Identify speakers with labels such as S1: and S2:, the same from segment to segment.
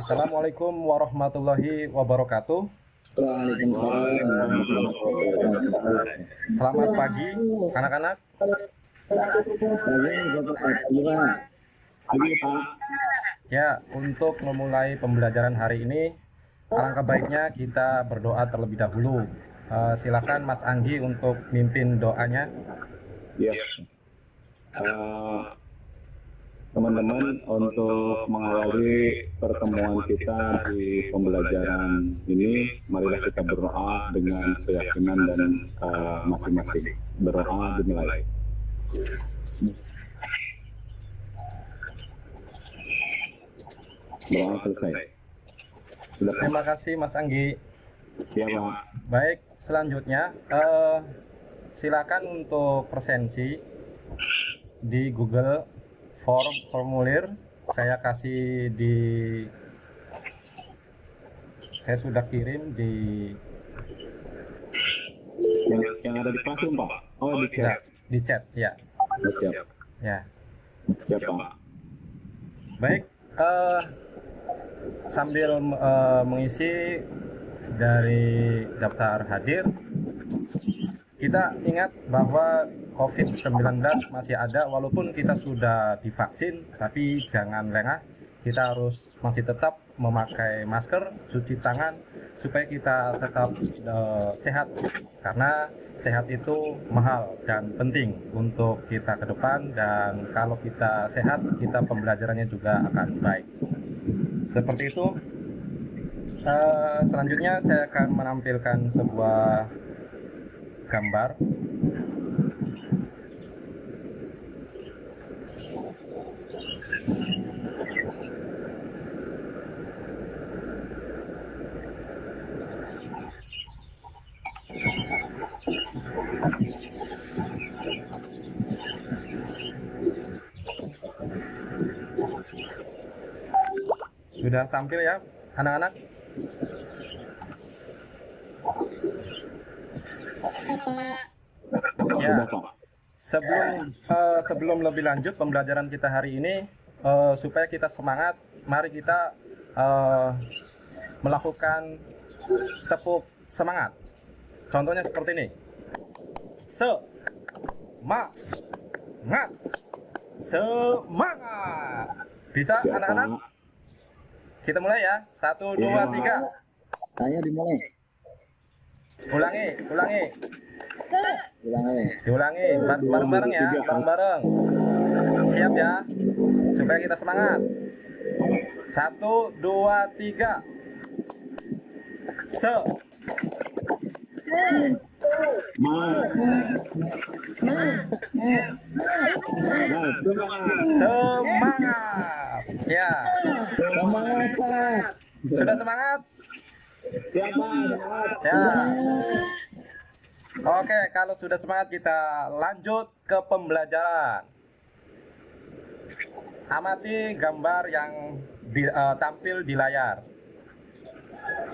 S1: Assalamualaikum warahmatullahi wabarakatuh.
S2: Waalaikumsalam warahmatullahi wabarakatuh.
S1: Selamat pagi, anak-anak.
S2: Pagi Pak.
S1: Ya, untuk memulai pembelajaran hari ini, alangkah baiknya kita berdoa terlebih dahulu. Silakan Mas Anggi untuk mimpin doanya.
S2: Ya. Teman-teman, untuk mengawali pertemuan kita di pembelajaran ini, marilah kita berdoa dengan keyakinan dan masing-masing. Berdoa dimulai. Berdoa selesai. Sudah.
S1: Terima kasih Mas Anggi.
S2: Ya Pak.
S1: Baik, selanjutnya silakan untuk presensi di Google formulir. Saya kasih saya sudah kirim di
S2: yang ada di Classroom Pak. Oh, di chat.
S1: Di chat, ya.
S2: Siap.
S1: Ya.
S2: Siap Pak.
S1: Baik, sambil mengisi dari daftar hadir, kita ingat bahwa COVID-19 masih ada walaupun kita sudah divaksin, tapi jangan lengah. Kita harus masih tetap memakai masker, cuci tangan supaya kita tetap sehat, karena sehat itu mahal dan penting untuk kita ke depan, dan kalau kita sehat, kita pembelajarannya juga akan baik. Seperti itu. Selanjutnya saya akan menampilkan sebuah gambar. Sudah tampil ya, anak-anak? Ya, sebelum lebih lanjut pembelajaran kita hari ini, supaya kita semangat, mari kita melakukan tepuk semangat. Contohnya seperti ini. Semangat. Semangat. Bisa anak-anak? Kita mulai ya. 1, 2, 3.
S2: Ayo dimulai.
S1: Ulangi.
S2: Ulangi.
S1: Bareng-bareng ya, bareng-bareng. Siap ya, supaya kita semangat. 1, 2, 3. Semangat. Ya.
S2: Semangat Pak.
S1: Sudah semangat?
S2: Semangat.
S1: Ya. Oke, kalau sudah semangat kita lanjut ke pembelajaran. Amati gambar yang tampil di layar.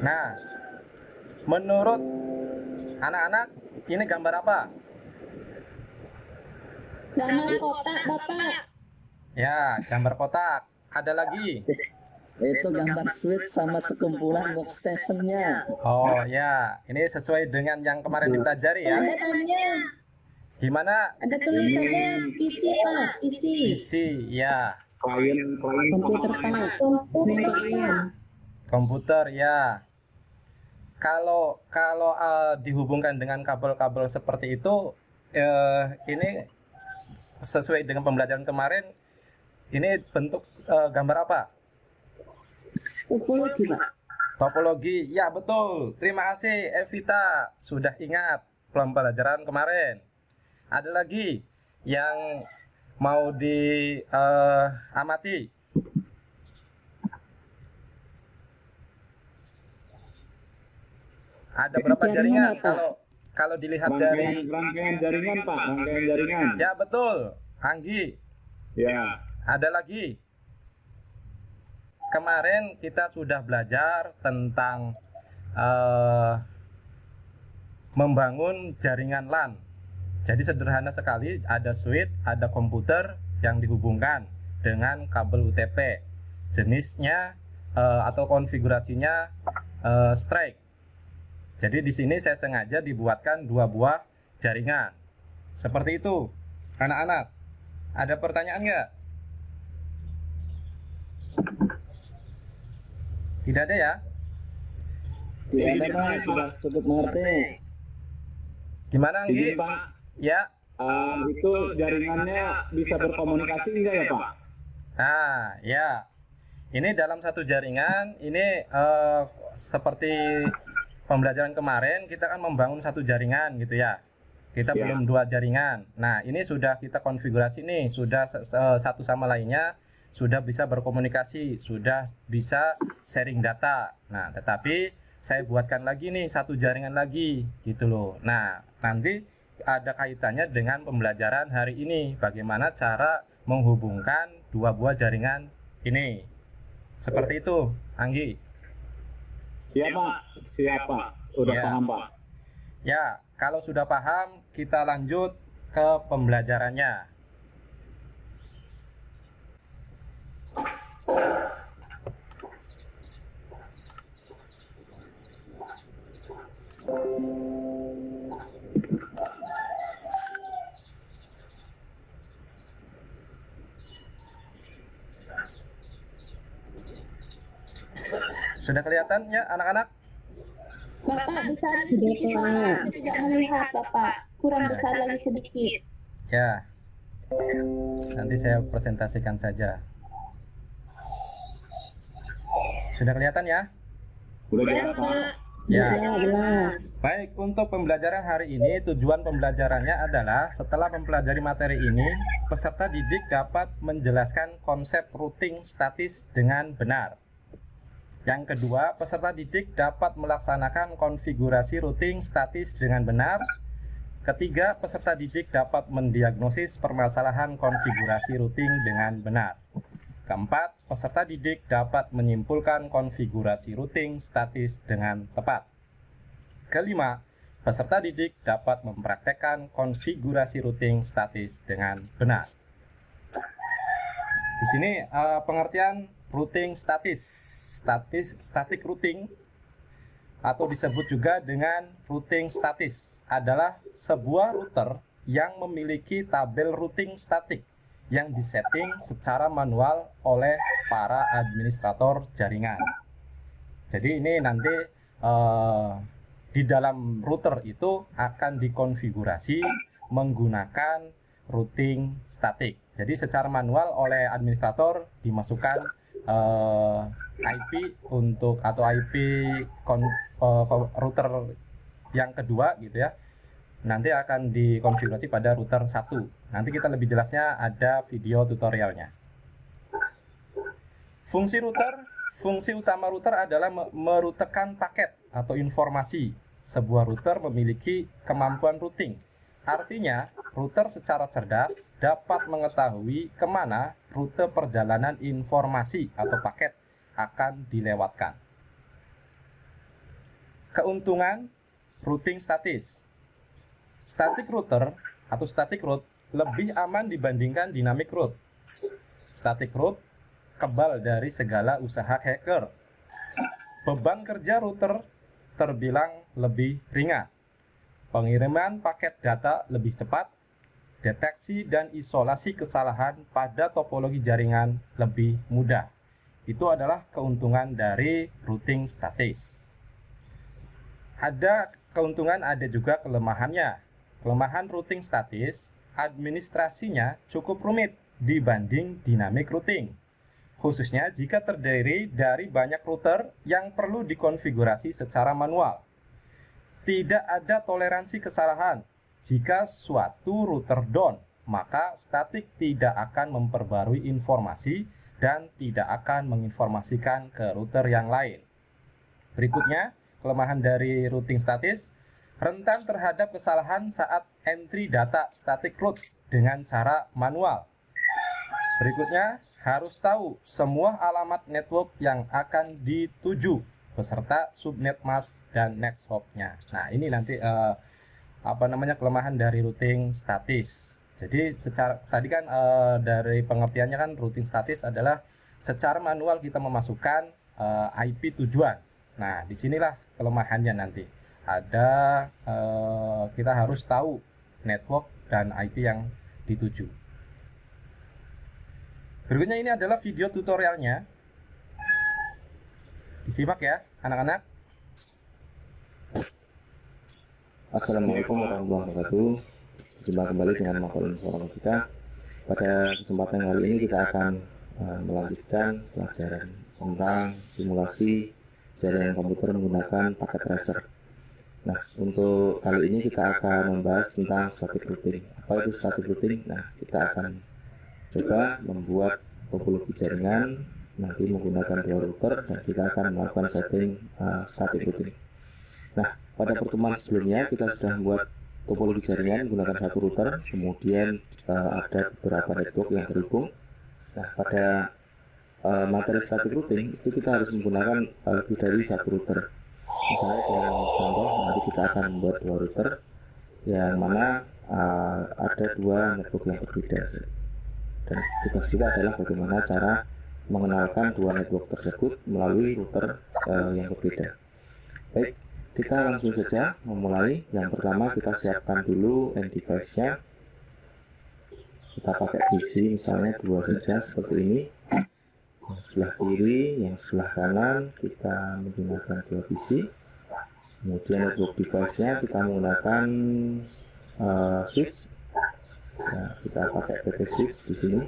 S1: Nah, menurut anak-anak, ini gambar apa?
S3: Gambar kotak, Bapak.
S1: Ya, gambar kotak. Ada lagi?
S4: Itu gambar switch sama sekumpulan workstation-nya.
S1: Oh ya, ini sesuai dengan yang kemarin dipelajari ya.
S3: Ada tanya,
S1: Gimana?
S3: ada tulisannya PC, Pak. PC.
S1: PC, ya.
S2: Klien
S3: Komputer, Pak.
S1: Komputer, ya. Kalau dihubungkan dengan kabel-kabel seperti itu, ini sesuai dengan pembelajaran kemarin. Ini bentuk gambar apa?
S3: Topologi, Pak.
S1: Topologi, ya betul. Terima kasih Evita, sudah ingat pembelajaran kemarin. Ada lagi yang mau diamati? Ada berapa jaringan? Kalau dilihat dari
S2: rangkaian jaringan Pak, rangkaian jaringan.
S1: ya betul, Anggi.
S2: Ya.
S1: Ada lagi. Kemarin kita sudah belajar tentang membangun jaringan LAN. Jadi sederhana sekali, ada switch, ada komputer yang dihubungkan dengan kabel UTP. Jenisnya atau konfigurasinya strike. Jadi di sini saya sengaja dibuatkan 2 buah jaringan. Seperti itu, anak-anak. Ada pertanyaan nggak? Tidak ada ya?
S4: Tidak ada Pak, sudah cukup mengerti.
S1: Gimana
S2: Izin
S1: Anggi?
S2: Pak,
S1: Ya.
S2: itu jaringannya bisa berkomunikasi enggak ya Pak?
S1: Nah, ya. Ini dalam satu jaringan, ini seperti pembelajaran kemarin, kita kan membangun satu jaringan gitu ya. Kita
S2: Ya.
S1: belum 2 jaringan. Nah, ini sudah kita konfigurasi nih, sudah satu sama lainnya sudah bisa berkomunikasi, sudah bisa sharing data. Nah, tetapi saya buatkan lagi nih satu jaringan lagi gitu loh. Nah, nanti ada kaitannya dengan pembelajaran hari ini, bagaimana cara menghubungkan 2 buah jaringan ini. Seperti itu, Anggi.
S2: Iya Pak, siap Pak. Udah
S1: Ya.
S2: paham Pak.
S1: Ya, kalau sudah paham, kita lanjut ke pembelajarannya. Sudah kelihatan ya, anak-anak?
S3: Bapak besar sedikit Pak. Saya tidak melihat Bapak. Kurang besar lagi sedikit.
S1: Ya. Nanti saya presentasikan saja. Sudah kelihatan ya?
S2: Udah
S3: Ya
S2: jelas Pak.
S3: Bapak.
S1: Ya.
S3: Ya, jelas.
S1: Baik, untuk pembelajaran hari ini, tujuan pembelajarannya adalah setelah mempelajari materi ini, peserta didik dapat menjelaskan konsep routing statis dengan benar. Yang kedua, peserta didik dapat melaksanakan konfigurasi routing statis dengan benar. Ketiga, peserta didik dapat mendiagnosis permasalahan konfigurasi routing dengan benar. Keempat, peserta didik dapat menyimpulkan konfigurasi routing statis dengan tepat. Kelima, peserta didik dapat mempraktekkan konfigurasi routing statis dengan benar. Di sini pengertian routing statis, static routing atau disebut juga dengan routing statis adalah sebuah router yang memiliki tabel routing statik yang disetting secara manual oleh para administrator jaringan. Jadi ini nanti di dalam router itu akan dikonfigurasi menggunakan routing statik. Jadi secara manual oleh administrator dimasukkan IP untuk atau IP router yang kedua gitu ya. Nanti akan dikonfigurasi pada router 1. Nanti kita lebih jelasnya ada video tutorialnya. Fungsi utama router adalah merutekan paket atau informasi. Sebuah router memiliki kemampuan routing. Artinya, router secara cerdas dapat mengetahui kemana rute perjalanan informasi atau paket akan dilewatkan. Keuntungan routing statis. Static router atau static route lebih aman dibandingkan dynamic route. Static route kebal dari segala usaha hacker. Beban kerja router terbilang lebih ringan. Pengiriman paket data lebih cepat. Deteksi dan isolasi kesalahan pada topologi jaringan lebih mudah. Itu adalah keuntungan dari routing statis. Ada keuntungan, ada juga kelemahannya. Kelemahan routing statis, administrasinya cukup rumit dibanding dynamic routing. Khususnya jika terdiri dari banyak router yang perlu dikonfigurasi secara manual. Tidak ada toleransi kesalahan. Jika suatu router down, maka statik tidak akan memperbarui informasi dan tidak akan menginformasikan ke router yang lain. Berikutnya, kelemahan dari routing statis, rentan terhadap kesalahan saat entry data static route dengan cara manual. Berikutnya, harus tahu semua alamat network yang akan dituju beserta subnet mask dan next hop-nya. Nah, ini nanti kelemahan dari routing statis. Jadi secara tadi kan dari pengertiannya kan routing statis adalah secara manual kita memasukkan IP tujuan. Nah, disinilah kelemahannya nanti. Ada kita harus tahu network dan IP yang dituju. Berikutnya ini adalah video tutorialnya. Disimak ya, anak-anak.
S4: Assalamualaikum warahmatullahi wabarakatuh. Jumpa kembali dengan Makul Informatika. Pada kesempatan kali ini kita akan melanjutkan pelajaran tentang simulasi jaringan komputer menggunakan paket tracer. Nah, untuk kali ini kita akan membahas tentang static routing. Apa itu static routing? Nah, kita akan coba membuat topologi jaringan nanti menggunakan dua router dan kita akan melakukan setting static routing. Nah, pada pertemuan sebelumnya kita sudah membuat topologi jaringan menggunakan satu router, kemudian ada beberapa network yang terhubung. Nah, pada materi static routing itu kita harus menggunakan lebih dari satu router. Misalnya dalam contoh nanti kita akan membuat dua router yang mana ada dua network yang berbeda. Dan tugas kita adalah bagaimana cara mengenalkan dua network tersebut melalui router yang berbeda. Baik, kita langsung saja memulai. Yang pertama kita siapkan dulu end device-nya. Kita pakai PC misalnya dua saja seperti ini. Yang sebelah kiri, yang sebelah kanan kita menggunakan dua PC. Kemudian network device-nya kita menggunakan switch. Nah, kita pakai PT switch di sini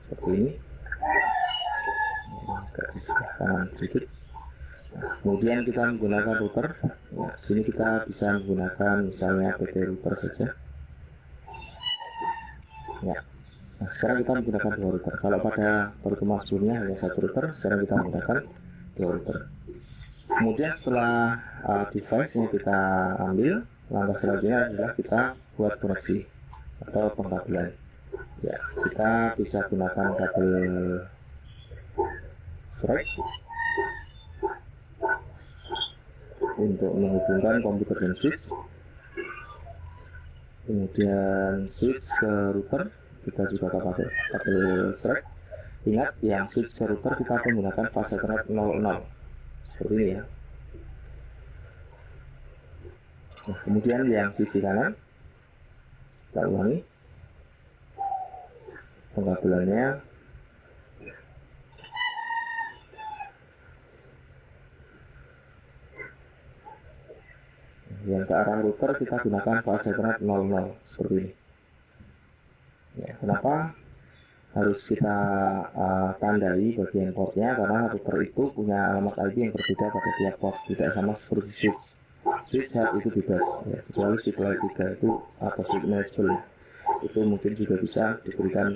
S4: seperti ini. Agak di sebelah kanan sedikit. Nah, kemudian kita menggunakan router. Nah, di sini kita bisa menggunakan misalnya PT router saja. Ya. Nah, sekarang kita menggunakan dua router. Kalau pada pertemuan sebelumnya hanya satu router, sekarang kita menggunakan dua router. Kemudian setelah device yang kita ambil, langkah selanjutnya adalah kita buat koneksi atau pengkabelan. Ya, kita bisa gunakan kabel strike untuk menghubungkan komputer dan switch. Kemudian switch ke router kita juga pakai kabel strike. Ingat, yang switch ke router kita akan menggunakan fase Ethernet 00 seperti ini ya. Nah, kemudian yang sisi kanan kita ulangi pengkabelannya. Yang ke arah router kita gunakan fase Ethernet 00 seperti ini. Ya, kenapa harus kita tandai bagian portnya? Karena router itu punya alamat IP yang berbeda pada tiap port, tidak sama seperti switch. Switch itu bebas, ya, kecuali switch layer 3 itu atau switch manageable itu mungkin juga bisa diberikan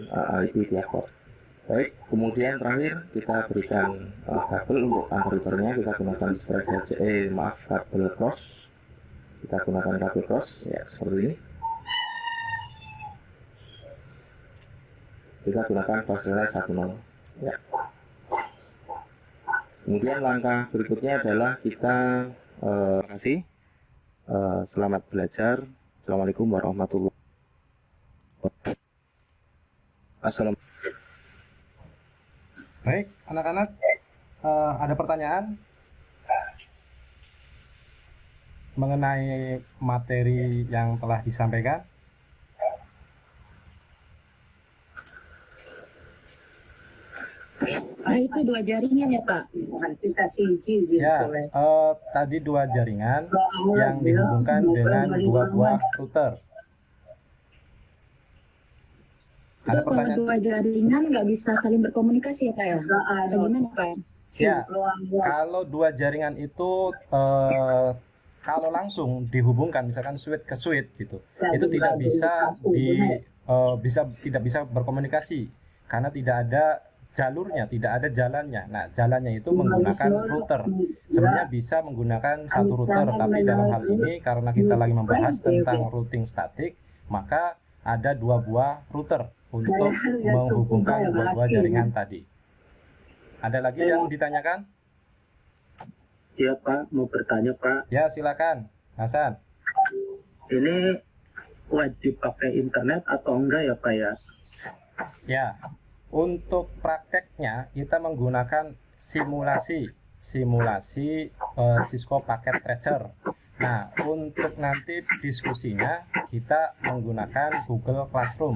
S4: IP tiap port. Baik, kemudian terakhir kita berikan kabel untuk antar routernya. Kita gunakan strike saja, kabel cross. Kita gunakan kabel cross ya seperti ini. Kita gunakan fase 10 ya. Kemudian langkah berikutnya adalah kita terima kasih. Selamat belajar. Assalamualaikum warahmatullahi wabarakatuh. Assalamualaikum.
S1: Baik, anak-anak, ada pertanyaan mengenai materi yang telah disampaikan?
S3: Itu dua jaringan ya Pak?
S1: Ya, tadi dua jaringan yang dihubungkan dengan dua buah router. Ada
S3: Kalau
S1: pertanyaan?
S3: dua jaringan nggak bisa saling berkomunikasi ya Pak ya? Bagaimana Pak?
S1: Ya, kalau dua jaringan itu kalau langsung dihubungkan, misalkan switch ke switch gitu, itu tidak tidak bisa berkomunikasi karena tidak ada jalurnya, tidak ada jalannya. Nah, jalannya itu menggunakan router. Sebenarnya bisa menggunakan satu router, tapi dalam hal ini karena kita lagi membahas tentang routing statik, maka ada dua buah router untuk menghubungkan dua buah jaringan tadi. Ada lagi yang ditanyakan?
S5: Iya Pak, mau bertanya Pak.
S1: Ya, silakan, Hasan.
S5: Ini wajib pakai internet atau enggak ya Pak ya?
S1: Ya, untuk prakteknya kita menggunakan simulasi Cisco Packet Tracer. Nah, untuk nanti diskusinya kita menggunakan Google Classroom.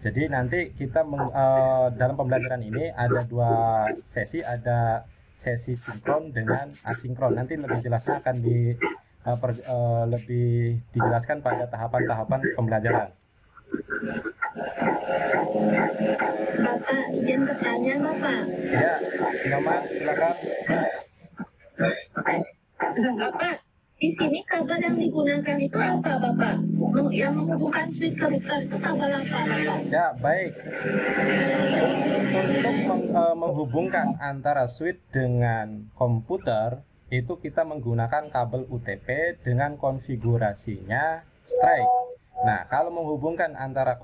S1: Jadi nanti kita dalam pembelajaran ini ada 2 sesi, ada sesi sinkron dengan asinkron. Nanti lebih jelasnya akan lebih dijelaskan pada tahapan-tahapan pembelajaran.
S3: Bapak, izin bertanya Bapak.
S1: Ya, Nyoman, silakan.
S3: Bapak, di sini kabel yang digunakan itu apa Bapak? Yang menghubungkan switch ke router itu kabel apa Bapak?
S1: Ya, baik. Untuk menghubungkan antara switch dengan komputer, itu kita menggunakan kabel UTP dengan konfigurasinya strike. Nah, kalau menghubungkan antara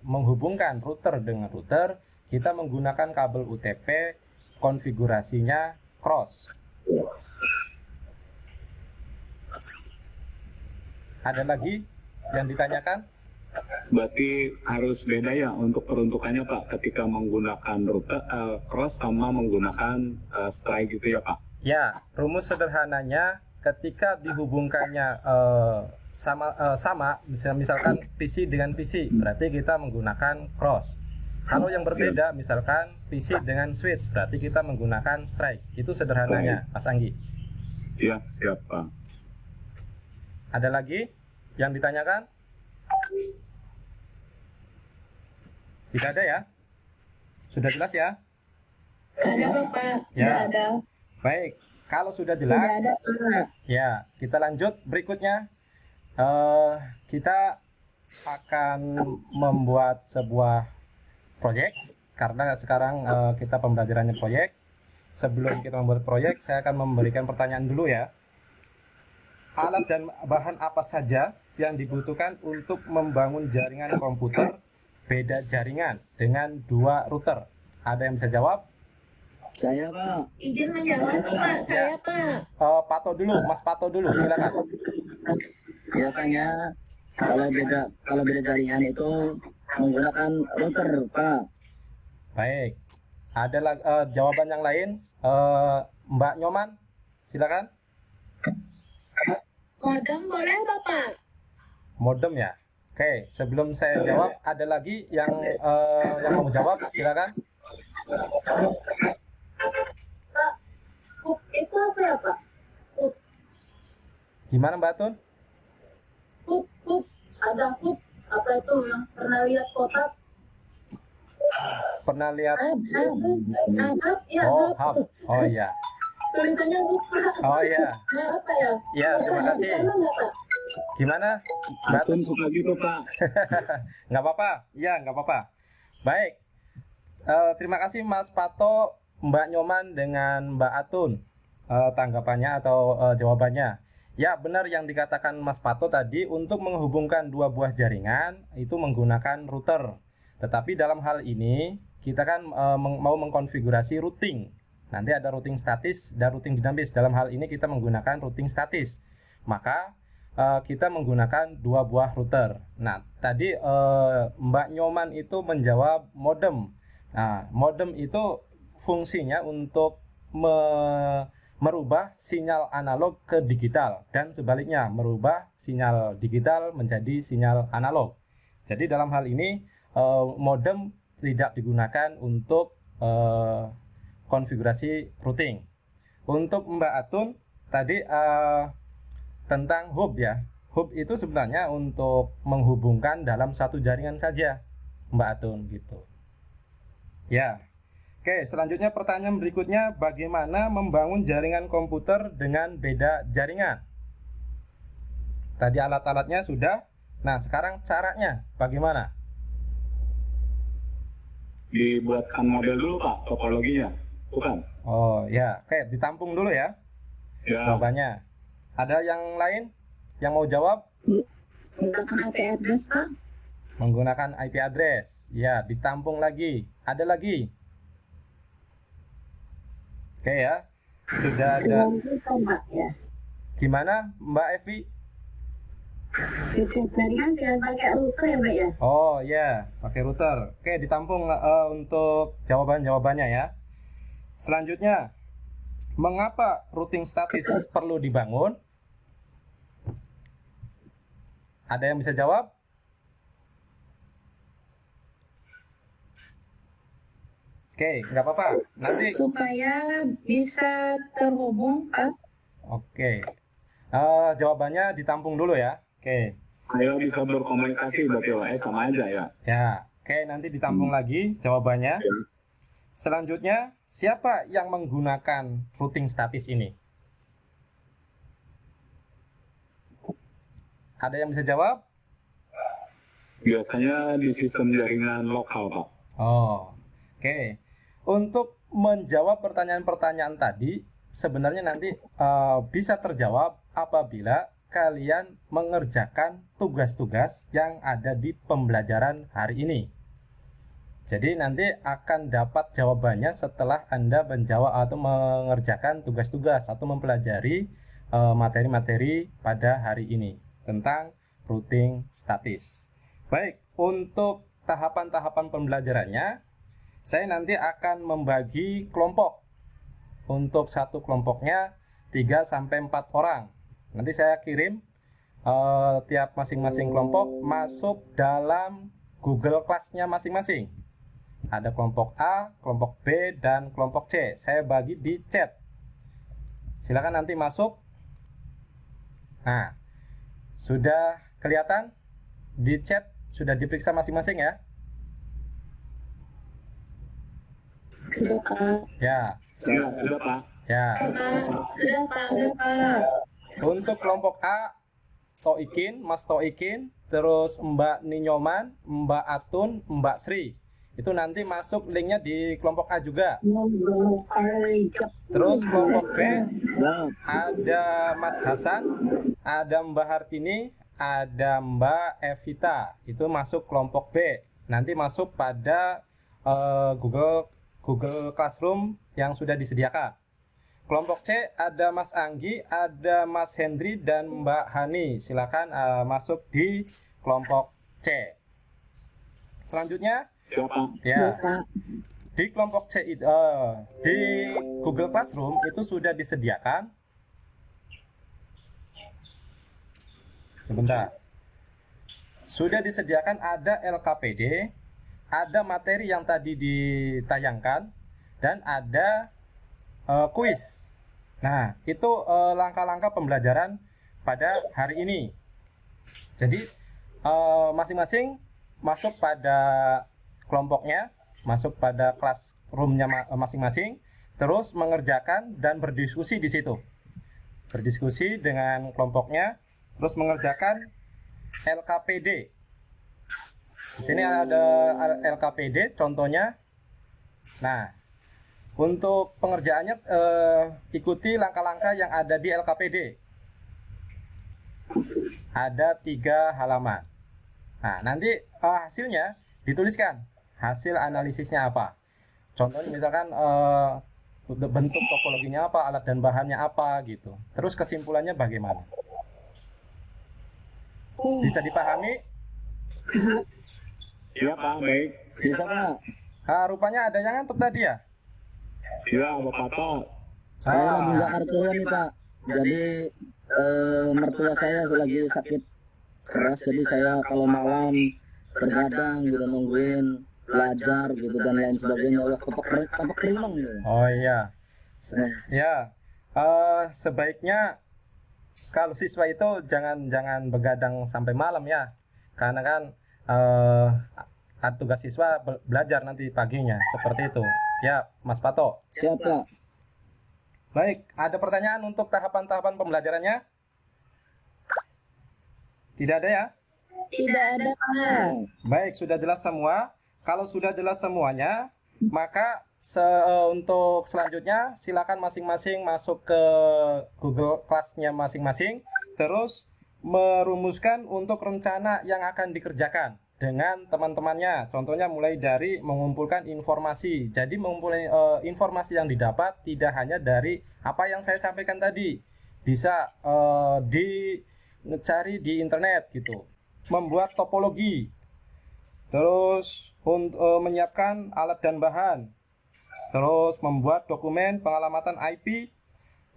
S1: menghubungkan router dengan router, kita menggunakan kabel UTP konfigurasinya cross. Ada lagi yang ditanyakan?
S2: Berarti harus beda ya untuk peruntukannya Pak, ketika menggunakan router cross sama menggunakan strike gitu ya Pak?
S1: Ya, rumus sederhananya ketika dihubungkannya sama misalkan PC dengan PC, berarti kita menggunakan cross. Kalau yang berbeda, misalkan PC dengan switch, berarti kita menggunakan strike. Itu sederhananya, Mas Anggi.
S2: Iya, siap Pak.
S1: Ada lagi yang ditanyakan? Tidak ada ya? Sudah jelas ya?
S3: Ada Bapak?
S1: Ya.
S3: Tidak ada.
S1: Baik, kalau sudah jelas,
S3: Tidak ada Pak.
S1: ya kita lanjut berikutnya. Kita akan membuat sebuah proyek, karena sekarang kita pembelajarannya proyek. Sebelum kita membuat proyek, saya akan memberikan pertanyaan dulu ya. Alat dan bahan apa saja yang dibutuhkan untuk membangun jaringan komputer beda jaringan dengan 2 router? Ada yang bisa jawab?
S6: Saya Pak.
S3: Izin menjawab Pak, saya Pak.
S1: Pato dulu, Mas Pato dulu, silakan.
S6: Biasanya kalau beda jaringan itu menggunakan router Pak.
S1: Baik, ada jawaban yang lain? Mbak Nyoman, silakan.
S3: Modem boleh Bapak?
S1: Modem ya. Oke, sebelum saya jawab, ada lagi yang mau jawab, silakan.
S3: Pak, hub itu apa ya Pak?
S1: Gimana Mbak Tun?
S3: Hub, ada hub. Apa itu yang pernah lihat kotak?
S1: Pernah lihat?
S3: Hub, ya
S1: Oh,
S3: hub.
S1: hub. Oh iya.
S3: Tulisannya hub Pak.
S1: Oh iya.
S3: Apa ya?
S1: Ya, terima kasih.
S3: Sama nggak, Pak?
S1: Gimana? Mbak Tun?
S2: Atun suka gitu Pak.
S1: Nggak apa-apa. Iya, nggak apa-apa. Baik. Terima kasih Mas Pato, Mbak Nyoman dengan Mbak Atun tanggapannya atau jawabannya. Ya, benar yang dikatakan Mas Pato tadi, untuk menghubungkan 2 buah jaringan itu menggunakan router. Tetapi dalam hal ini kita kan mau mengkonfigurasi routing. Nanti ada routing statis dan routing dinamis. Dalam hal ini kita menggunakan routing statis. Maka kita menggunakan 2 buah router. Nah, tadi Mbak Nyoman itu menjawab modem. Nah, modem itu fungsinya untuk merubah sinyal analog ke digital, dan sebaliknya merubah sinyal digital menjadi sinyal analog. Jadi dalam hal ini modem tidak digunakan untuk konfigurasi routing. Untuk Mbak Atun tadi tentang hub ya. Hub itu sebenarnya untuk menghubungkan dalam satu jaringan saja, Mbak Atun gitu. Ya. Oke, selanjutnya pertanyaan berikutnya, bagaimana membangun jaringan komputer dengan beda jaringan? Tadi alat-alatnya sudah. Nah, sekarang caranya bagaimana?
S2: Dibuatkan model dulu Pak, topologinya. Bukan?
S1: Oh ya, oke, ditampung dulu ya
S2: Ya.
S1: jawabannya. Ada yang lain yang mau jawab?
S3: Menggunakan IP address Pak?
S1: Menggunakan IP address. Ya, ditampung lagi. Ada lagi? Oke ya, sudah ada.
S3: Pak ya.
S1: Gimana Mbak Evi?
S3: Jaringan jangan pakai router ya Pak ya?
S1: Oh ya, pakai router. Oke, ditampung untuk jawabannya ya. Selanjutnya, mengapa routing statis perlu dibangun? Ada yang bisa jawab? Oke, nggak apa-apa. Nanti.
S7: Supaya bisa terhubung, Pak.
S1: Oke. Jawabannya ditampung dulu ya. Oke.
S2: Ayo bisa berkomunikasi berarti sama aja ya.
S1: Ya. Oke, nanti ditampung lagi jawabannya.
S2: Ya.
S1: Selanjutnya, siapa yang menggunakan routing statis ini? Ada yang bisa jawab?
S2: Biasanya di sistem jaringan lokal, Pak.
S1: Oh, oke. Untuk menjawab pertanyaan-pertanyaan tadi, sebenarnya nanti bisa terjawab apabila kalian mengerjakan tugas-tugas yang ada di pembelajaran hari ini. Jadi nanti akan dapat jawabannya setelah Anda menjawab atau mengerjakan tugas-tugas atau mempelajari materi-materi pada hari ini tentang routing statis. Baik, untuk tahapan-tahapan pembelajarannya, saya nanti akan membagi kelompok. Untuk satu kelompoknya 3-4 orang. Nanti saya kirim tiap masing-masing kelompok masuk dalam Google Class-nya masing-masing. Ada kelompok A, kelompok B, dan kelompok C. Saya bagi di chat. Silakan nanti masuk. Nah, sudah kelihatan di chat, sudah diperiksa masing-masing ya?
S7: Sudah, Pak.
S1: Ya,
S2: Ya, sudah, Pak.
S1: ya.
S3: Sudah, Pak.
S7: Sudah, Pak.
S1: Untuk kelompok A, Toikin, Mas Toikin, terus Mbak Ninyoman, Mbak Atun, Mbak Sri. Itu nanti masuk linknya di kelompok A juga. Terus kelompok B, ada Mas Hasan, ada Mbak Hartini, ada Mbak Evita. Itu masuk kelompok B. Nanti masuk pada Google Classroom yang sudah disediakan. Kelompok C ada Mas Anggi, ada Mas Hendri, dan Mbak Hani. Silakan masuk di kelompok C. Selanjutnya,
S2: Siapa?
S1: ya, di kelompok C di Google Classroom itu sudah disediakan. Sebentar. Sudah disediakan ada LKPD, ada materi yang tadi ditayangkan, dan ada kuis. Nah, itu langkah-langkah pembelajaran pada hari ini. Jadi masing-masing masuk pada kelompoknya, masuk pada classroom-nya masing-masing, terus mengerjakan dan berdiskusi di situ. Berdiskusi dengan kelompoknya, terus mengerjakan LKPD. Di sini ada LKPD contohnya. Nah, untuk pengerjaannya ikuti langkah-langkah yang ada di LKPD. Ada 3 halaman. Nah, nanti hasilnya dituliskan. Hasil analisisnya apa? Contohnya misalkan bentuk topologinya apa, alat dan bahannya apa gitu. Terus kesimpulannya bagaimana? Bisa dipahami?
S2: Iya, Pak, baik.
S6: Bisa Pak?
S1: Rupanya ada yang ngantuk tadi ya?
S2: Iya, Bapak Pak.
S6: Saya lagi nggak kartuan nih Pak. Jadi mertua saya lagi sakit keras, jadi saya kalau malam bergadang gitu nungguin belajar gitu dan lain sebagainya. Wah, kepekerimang gitu.
S1: Oh iya. Ya. Sebaiknya kalau siswa itu jangan begadang sampai malam ya. Karena kan tugas siswa belajar nanti paginya, seperti itu. Ya, Mas Pato.
S6: Siapa?
S1: Baik, ada pertanyaan untuk tahapan-tahapan pembelajarannya? Tidak ada ya?
S7: Tidak ada, Pak.
S1: Baik, sudah jelas semua. Kalau sudah jelas semuanya, maka untuk selanjutnya silakan masing-masing masuk ke Google Class-nya masing-masing, terus merumuskan untuk rencana yang akan dikerjakan dengan teman-temannya. Contohnya mulai dari mengumpulkan informasi. Jadi mengumpulkan informasi yang didapat tidak hanya dari apa yang saya sampaikan tadi. Bisa dicari di internet gitu. Membuat topologi. Terus menyiapkan alat dan bahan. terus membuat dokumen pengalamatan IP,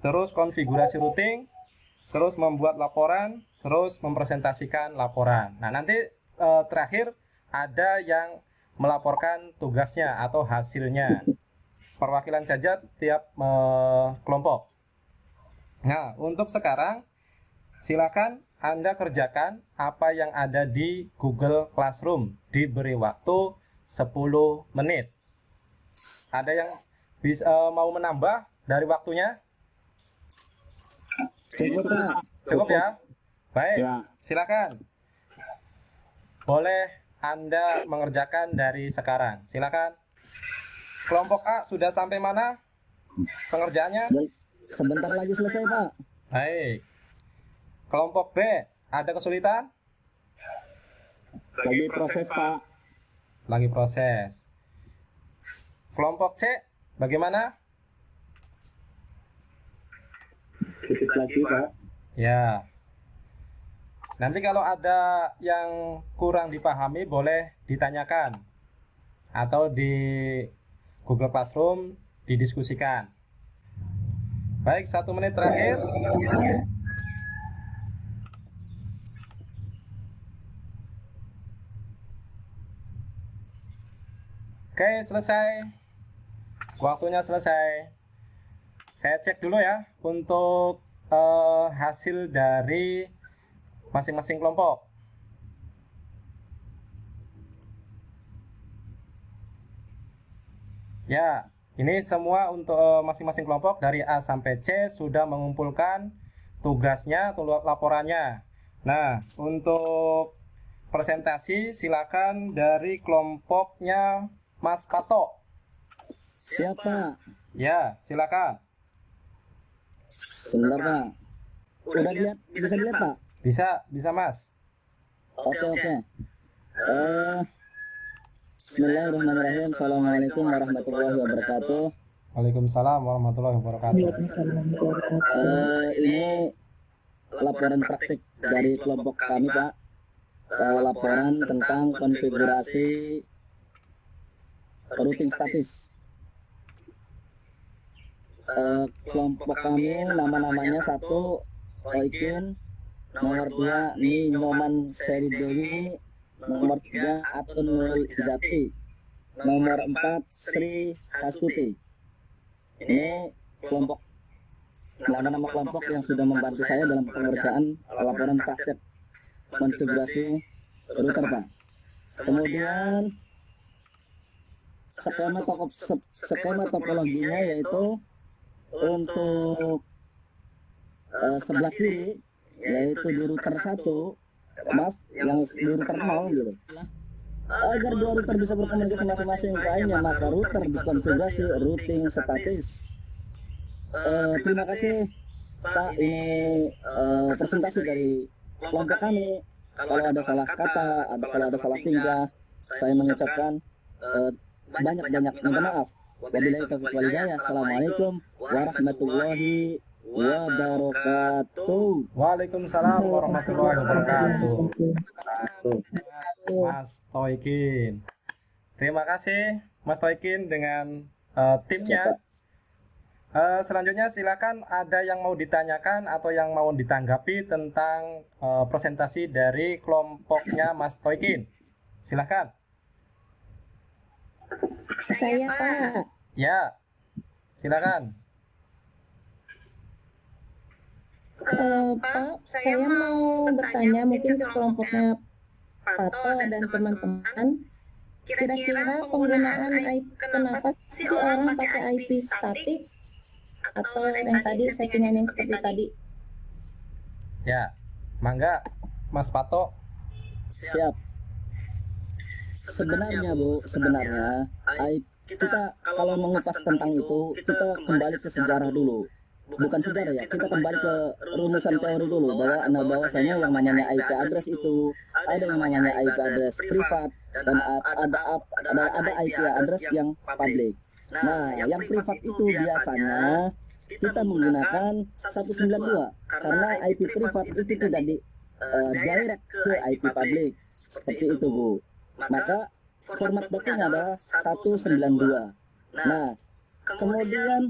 S1: terus konfigurasi routing, terus membuat laporan, terus mempresentasikan laporan. Nah, nanti terakhir ada yang melaporkan tugasnya atau hasilnya. Perwakilan saja tiap kelompok. Nah, untuk sekarang silakan Anda kerjakan apa yang ada di Google Classroom. Diberi waktu 10 menit. Ada yang mau menambah dari waktunya?
S6: Cukup, Pak.
S1: Cukup ya? Baik,
S2: Ya.
S1: silakan. Boleh Anda mengerjakan dari sekarang. Silakan. Kelompok A sudah sampai mana pengerjaannya?
S6: Sebentar lagi selesai, Pak.
S1: Baik. Kelompok B ada kesulitan?
S2: Lagi proses, Pak.
S1: Lagi proses. Kelompok C bagaimana?
S5: Sedikit lagi, Pak.
S1: Ya. Nanti kalau ada yang kurang dipahami boleh ditanyakan atau di Google Classroom didiskusikan. Baik, 1 menit terakhir. Oke, selesai. Waktunya selesai. Saya cek dulu ya untuk hasil dari masing-masing kelompok. Ya, ini semua untuk masing-masing kelompok dari A sampai C sudah mengumpulkan tugasnya atau laporannya. Nah, untuk presentasi silakan dari kelompoknya Mas Pato.
S6: Siapa?
S1: Ya, silakan.
S6: Sebentar, Pak. Udah dilihat? Bisa dilihat, Pak?
S1: Bisa Mas.
S6: Oke. Bismillahirrahmanirrahim. Assalamualaikum warahmatullahi wabarakatuh.
S1: Waalaikumsalam warahmatullahi wabarakatuh.
S6: Ini laporan praktik dari kelompok kami, Pak. Laporan tentang konfigurasi routing statis. Kelompok kami nama-namanya 1 Oikin, nomor 2 Ni Nyoman Seri Dewi, nomor 3 Atun Nurul Izati, nomor 4 Sri Hastuti. Ini kelompok nama-nama kelompok yang sudah membantu saya dalam pengerjaan laporan praktek konfigurasi router, Pak. Kemudian skema topologinya yaitu untuk sebelah kiri yaitu di router 1, maaf, yang di router 0 gitu. Agar dua router bisa berkomunikasi masing-masing lainnya, maka router dikonfigurasi routing statis. Terima kasih, Pak. Ini presentasi dari kelompok kami. Kalau ada salah kata, kalau ada salah tingkah, saya mengucapkan banyak-banyak minta maaf. Wabillahi taufiq wal hidayah. Assalamualaikum warahmatullahi wabarakatuh.
S1: Waalaikumsalam warahmatullahi wabarakatuh. Mas Toikin. Terima kasih Mas Toikin dengan timnya. Selanjutnya silakan ada yang mau ditanyakan atau yang mau ditanggapi tentang presentasi dari kelompoknya Mas Toikin. Silakan.
S7: Saya, Pak.
S1: Ya, silakan.
S7: Pak, saya mau bertanya mungkin ke kelompoknya Pato dan teman-teman. Kira-kira penggunaan IP, kenapa sih orang pakai IP statik atau yang tadi settingan yang seperti tadi?
S1: Ya, mangga Mas Pato.
S6: Siap. Sebenarnya Bu, kita kalau mengupas tentang itu, kita kembali ke sejarah dulu. Bukan sejarah ya, kita kembali ke rumusan teori dulu bahwasanya yang namanya IP address itu ada yang namanya IP address privat dan ada IP address yang public. Nah, yang privat itu biasanya kita menggunakan 192 karena IP privat itu tidak direct ke IP public. Seperti itu, Bu. Maka format backnya adalah 192. Nah, Kemudian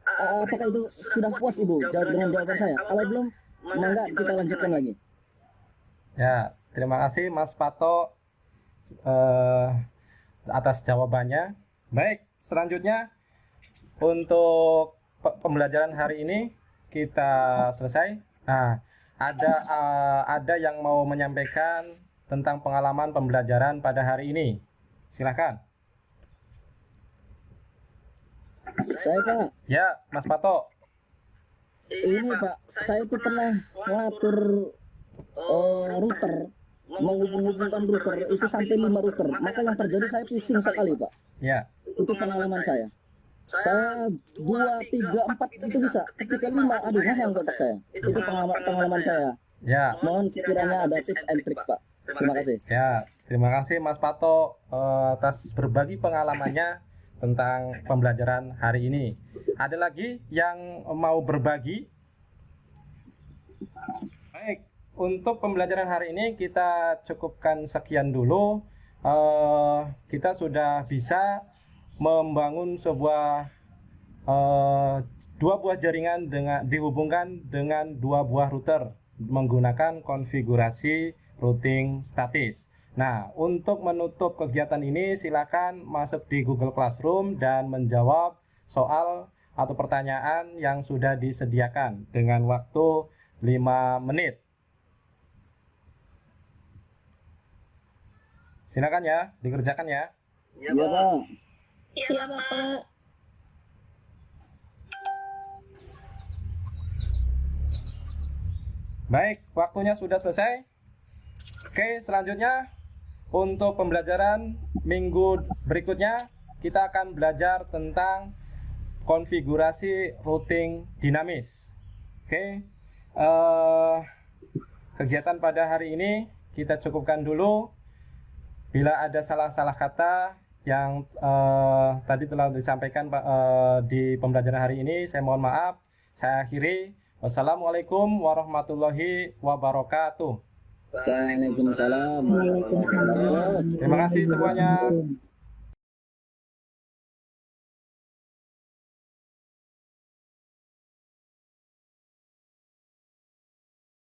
S6: apakah itu sudah puas Ibu jawab dengan jawaban saya? Kalau belum, mangga kita lanjutkan lagi.
S1: Ya, terima kasih Mas Pato atas jawabannya. Baik, selanjutnya untuk pembelajaran hari ini kita selesai. Nah, ada yang mau menyampaikan tentang pengalaman pembelajaran pada hari ini. Silakan.
S6: Saya Pak,
S1: Ya, Mas Pato.
S6: ini Pak, saya itu pernah mengatur router, menghubung-hubungkan router itu sampai 5 router. Maka yang terjadi saya pusing sekali Pak.
S1: Ya,
S6: Itu pengalaman saya. Saya 2, 3, 4 itu bisa. Ketika 5, aduh ngehang kotak saya. Itu pengalaman saya.
S1: ya,
S6: Mohon sekiranya ada tips and trick Pak. Terima kasih.
S1: ya. Terima kasih Mas Pato atas berbagi pengalamannya tentang pembelajaran hari ini. Ada lagi yang mau berbagi? Baik, untuk pembelajaran hari ini kita cukupkan sekian dulu. Kita sudah bisa membangun sebuah 2 buah jaringan dihubungkan dengan 2 buah router menggunakan konfigurasi routing statis. Nah, untuk menutup kegiatan ini silakan masuk di Google Classroom dan menjawab soal atau pertanyaan yang sudah disediakan dengan waktu 5 menit. Silakan ya, dikerjakan ya.
S6: Iya Pak.
S3: Iya Bapak.
S1: Baik, waktunya sudah selesai. Oke, selanjutnya untuk pembelajaran minggu berikutnya kita akan belajar tentang konfigurasi routing dinamis. Oke, kegiatan pada hari ini kita cukupkan dulu. Bila ada salah-salah kata yang tadi telah disampaikan di pembelajaran hari ini, saya mohon maaf. Saya akhiri. Wassalamualaikum warahmatullahi wabarakatuh.
S6: Waalaikumsalam.
S7: Waalaikumsalam.
S1: Terima kasih semuanya.